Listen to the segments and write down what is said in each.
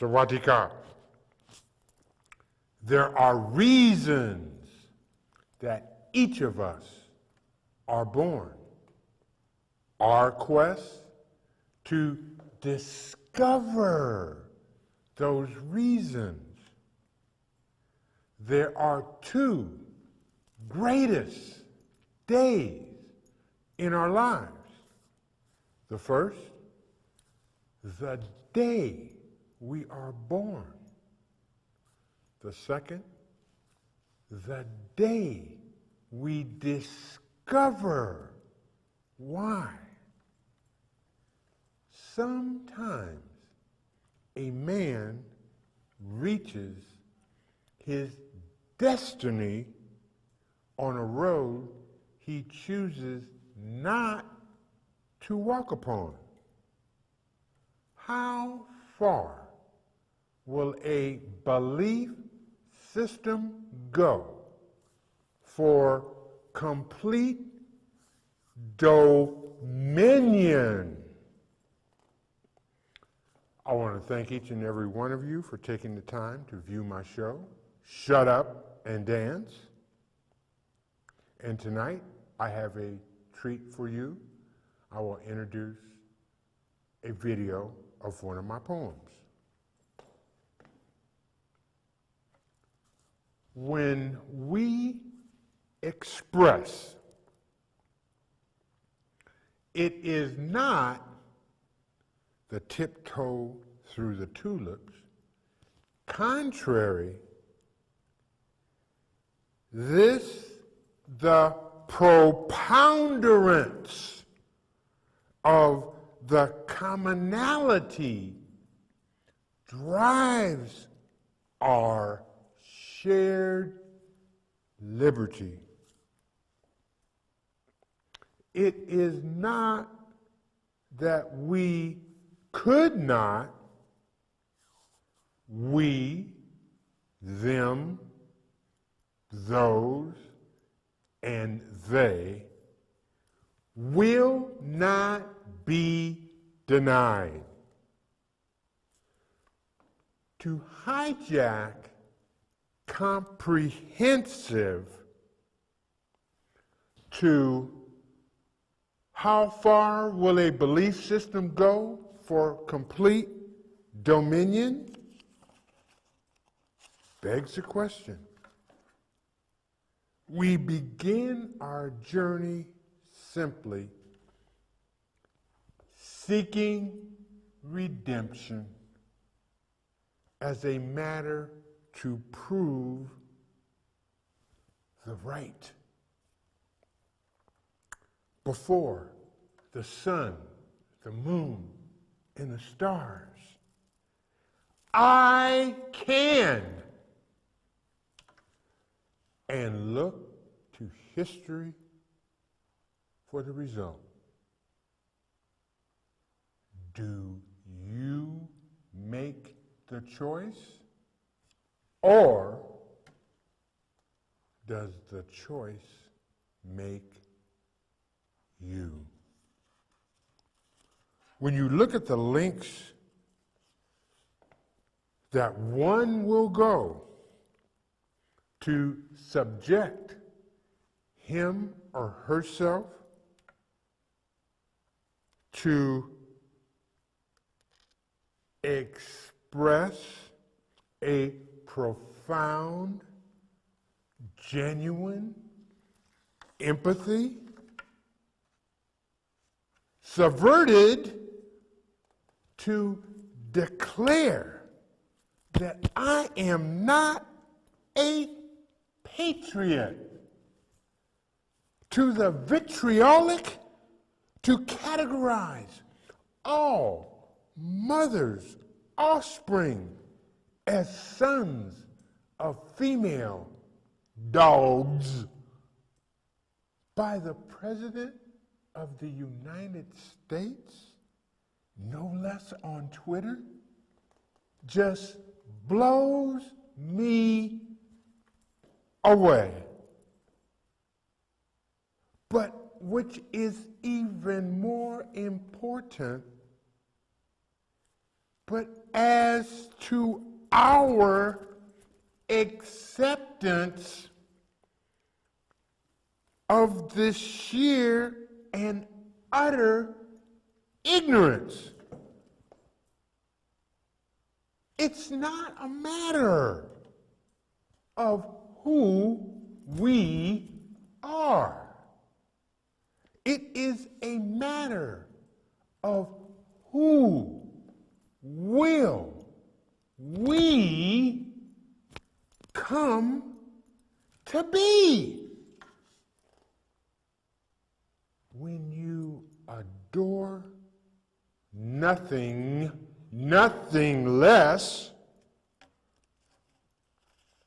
Sawatika. There are reasons that each of us are born. Our quest to discover those reasons. There are two greatest days in our lives. The first, the day we are born. The second, the day we discover why. Sometimes a man reaches his destiny on a road he chooses not to walk upon. How far will a belief system go for complete dominion? I want to thank each and every one of you for taking the time to view my show, Shut Up and Dance. And tonight, I have a treat for you. I will introduce a video of one of my poems. When we express, it is not the tiptoe through the tulips. Contrary, this the preponderance of the commonality drives our shared liberty. It is not that we could not, we, them, those, and they will not be denied. To hijack comprehensive to how far will a belief system go for complete dominion begs the question. We begin our journey simply seeking redemption as a matter to prove the right. Before the sun, the moon, and the stars, I can. And look to history for the result. Do you make the choice, or does the choice make you? When you look at the links that one will go to subject him or herself to express a profound, genuine empathy, subverted to declare that I am not a patriot, to the vitriolic to categorize all mothers' offspring as sons of female dogs by the President of the United States, no less on Twitter, just blows me away. But which is even more important, but as to our acceptance of this sheer and utter ignorance. It's not a matter of who we are. It is a matter of who will we come to be. When you adore nothing less,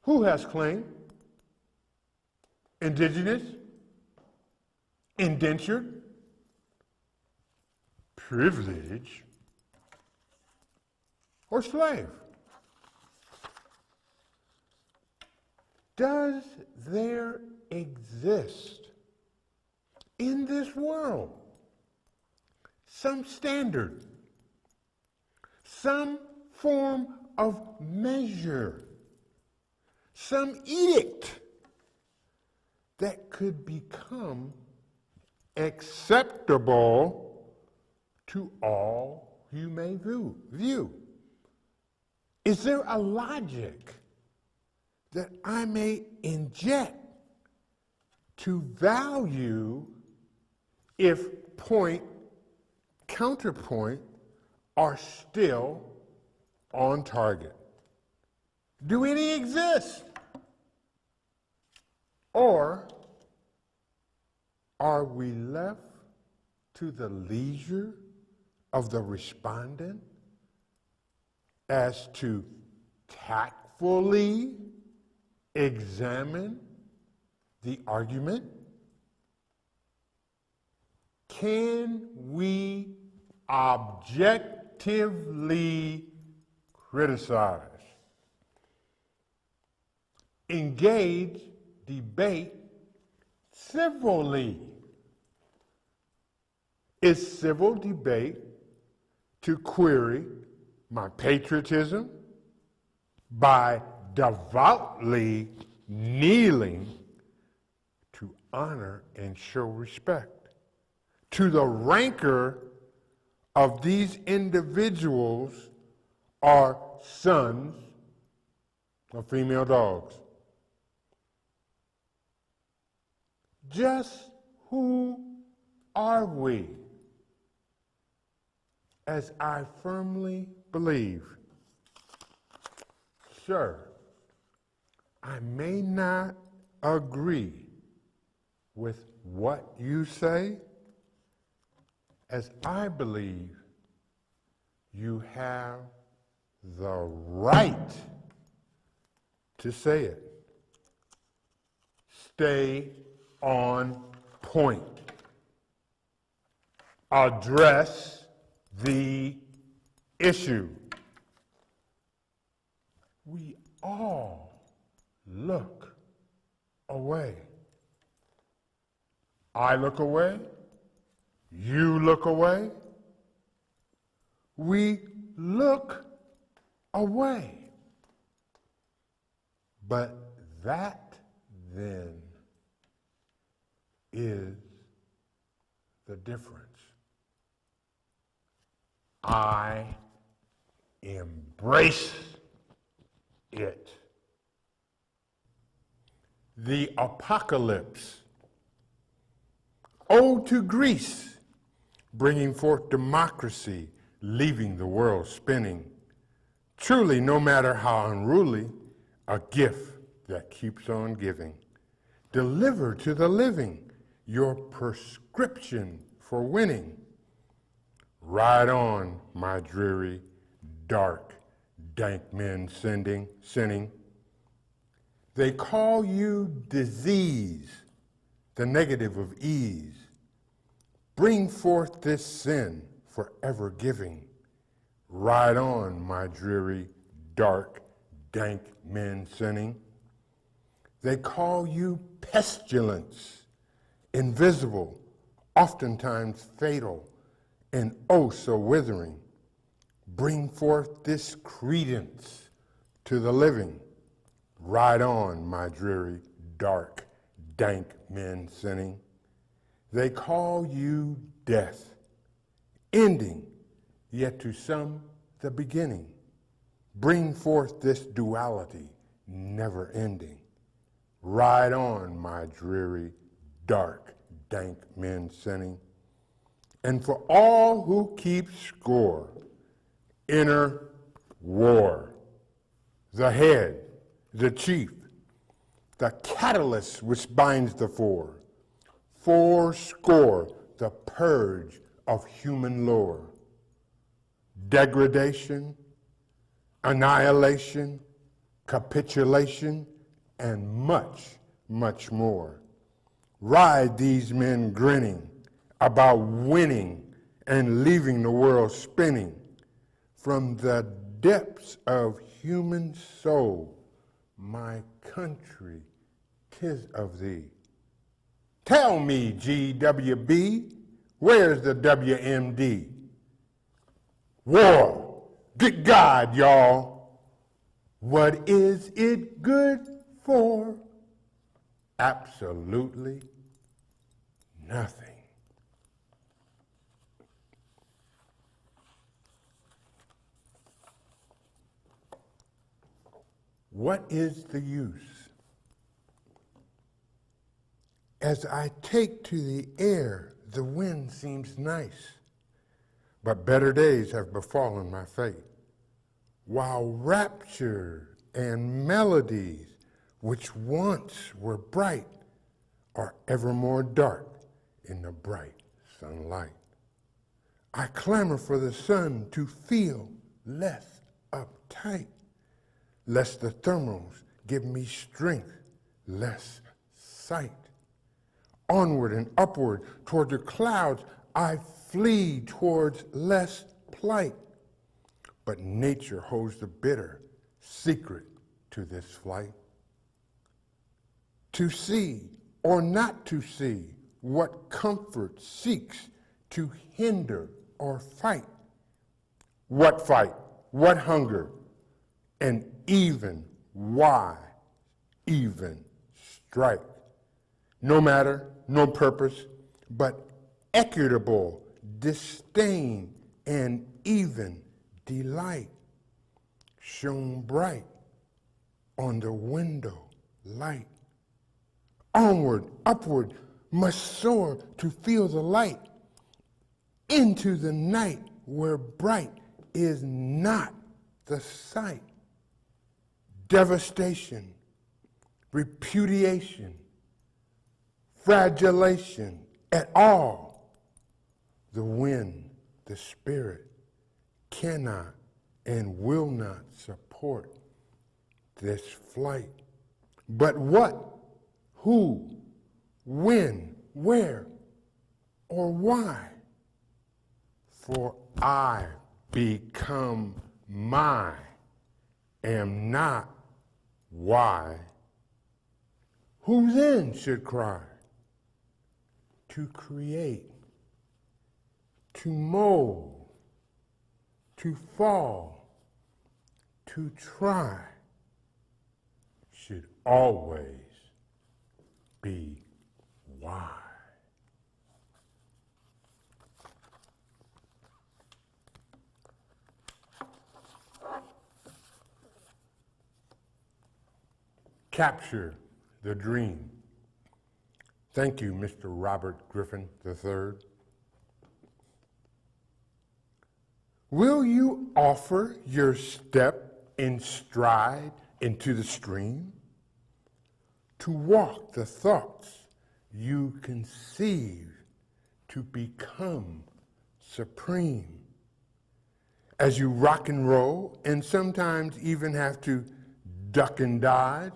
who has claim? Indigenous, indentured, privilege, or slave? Does there exist in this world some standard, some form of measure, some edict that could become acceptable to all you may view? Is there a logic that I may inject to value if point, counterpoint are still on target? Do any exist? Or are we left to the leisure of the respondent as to tactfully examine the argument? Can we objectively criticize, engage, debate civilly? Is civil debate to query my patriotism by devoutly kneeling to honor and show respect to the rancor of these individuals are sons of female dogs? Just who are we? As I firmly believe, sir, I may not agree with what you say, as I believe you have the right to say it. Stay on point. Address the issue. We all look away. I look away. You look away. We look away. But that then is the difference. I embrace it. The apocalypse. Ode to Greece, bringing forth democracy, leaving the world spinning. Truly, no matter how unruly, a gift that keeps on giving. Deliver to the living your prescription for winning. Ride on, my dreary, dark, dank men sinning. They call you disease, the negative of ease. Bring forth this sin, forever giving. Ride on, my dreary, dark, dank men sinning. They call you pestilence, invisible, oftentimes fatal, and oh so withering. bring forth this credence to the living. Ride on, my dreary, dark, dank men sinning. They call you death, ending, yet to some the beginning. Bring forth this duality, never ending. Ride on, my dreary, dark, dank men sinning. And for all who keep score, inner war, the head, the chief, the catalyst which binds the four, fourscore, the purge of human lore, degradation, annihilation, capitulation, and much, much more. Ride these men grinning about winning and leaving the world spinning. From the depths of human soul, my country, 'tis of thee. Tell me, GWB, where's the WMD? War, good God, y'all. What is it good for? Absolutely nothing. What is the use? As I take to the air, the wind seems nice, but better days have befallen my fate, while rapture and melodies, which once were bright, are ever more dark in the bright sunlight. I clamor for the sun to feel less uptight, lest the thermals give me strength, less sight. Onward and upward toward the clouds I flee towards less plight. But nature holds the bitter secret to this flight. To see or not to see what comfort seeks to hinder or fight. What fight? What hunger? And even why even strike? No matter, no purpose, but equitable disdain and even delight shone bright on the window light. Onward, upward, must soar to feel the light into the night where bright is not the sight. Devastation, repudiation, flagellation at all. The wind, the spirit, cannot and will not support this flight. But what, who, when, where, or why? For I become my, am not why. Who then should cry? To create, to mold, to fall, to try, should always be why. Capture the dream. Thank you, Mr. Robert Griffin III. Will you offer your step in stride into the stream? To walk the thoughts you conceive to become supreme. As you rock and roll and sometimes even have to duck and dodge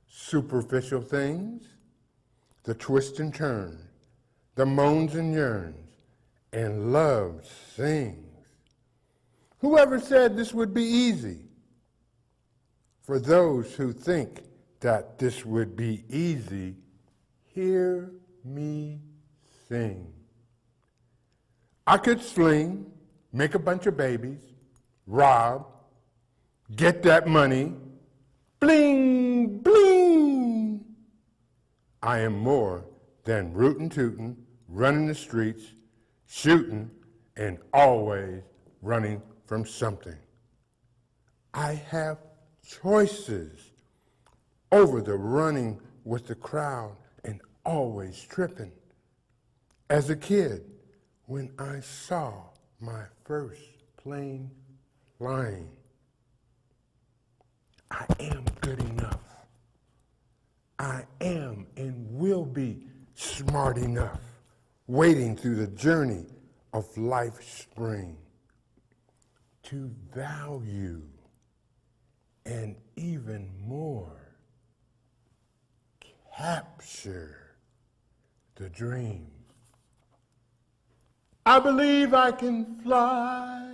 superficial things, the twists and turns, the moans and yearns, and love sings. Whoever said this would be easy? For those who think that this would be easy, hear me sing. I could sling, make a bunch of babies, rob, get that money, bling, bling. I am more than rootin' tootin', running the streets, shooting, and always running from something. I have choices over the running with the crowd and always tripping. As a kid, when I saw my first plane flying, I am good enough. I am and will be smart enough, wading through the journey of life's spring to value and even more capture the dream. I believe I can fly.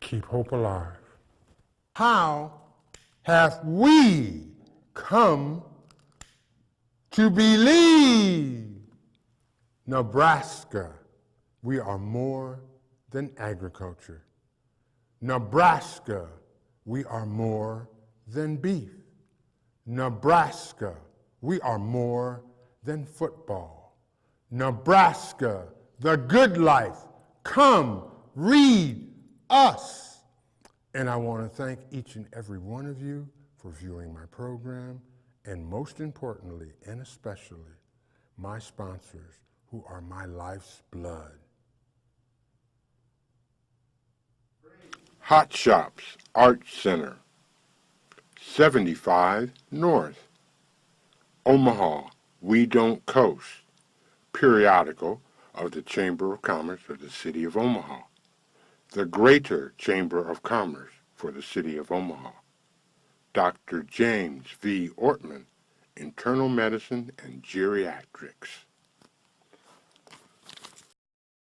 Keep hope alive. How have we come to believe? Nebraska, we are more than agriculture. Nebraska, we are more than beef. Nebraska, we are more than football. Nebraska, the good life. Come, read us. And I want to thank each and every one of you for viewing my program, and most importantly and especially, my sponsors who are my life's blood. Hot Shops Art Center, 75 North. Omaha, We Don't Coast, periodical of the Chamber of Commerce of the City of Omaha. The Greater Chamber of Commerce for the City of Omaha. Dr. James V. Ortman, Internal Medicine and Geriatrics.